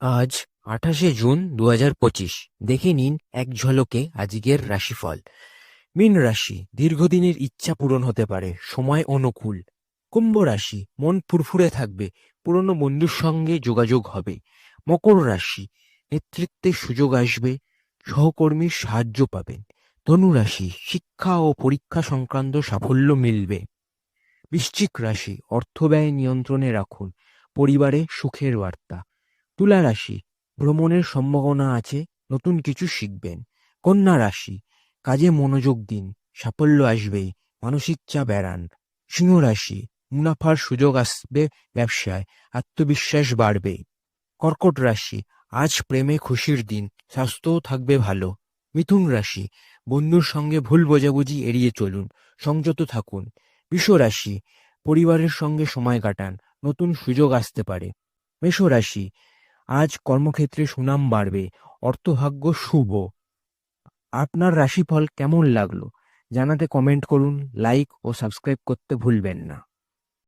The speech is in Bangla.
আজ 28শে জুন 2025। দেখে নিন এক ঝলকে আজকের রাশিফল। মীন রাশি, দীর্ঘদিনের ইচ্ছা পূরণ হতে পারে, সময় অনুকূল। কুম্ভ রাশি, মন ফুরফুরে থাকবে, পুরনো বন্ধুর সঙ্গে যোগাযোগ হবে। মকর রাশি, নেতৃত্বের সুযোগ আসবে, সহকর্মীর সাহায্য পাবেন। ধনু রাশি, শিক্ষা ও পরীক্ষা সংক্রান্ত সাফল্য মিলবে। বৃশ্চিক রাশি, অর্থ ব্যয় নিয়ন্ত্রণে রাখুন, পরিবারে সুখের বার্তা। তুলা রাশি, ভ্রমণের সম্ভাবনা আছে, নতুন কিছু শিখবেন। কন্যা রাশি, কাজে মনোযোগ দিন, সাফল্য আসবেই, মানসিক চাপ এড়ান। সিংহ রাশি, মুনাফার সুযোগ আসবে, ব্যবসায় আত্মবিশ্বাস বাড়বে। কর্কট রাশি, আজ প্রেমে খুশির দিন, স্বাস্থ্যও থাকবে ভালো। মিথুন রাশি, বন্ধুর সঙ্গে ভুল বোঝাবুঝি এড়িয়ে চলুন, সংযত থাকুন। বৃষ রাশি, পরিবারের সঙ্গে সময় কাটান, নতুন সুযোগ আসতে পারে। মেষ রাশি, আজ কর্মক্ষেত্রে সুনাম বাড়বে, অর্থভাগ্য শুভ। আপনার রাশিফল কেমন লাগলো জানাতে কমেন্ট করুন, লাইক ও সাবস্ক্রাইব করতে ভুলবেন না।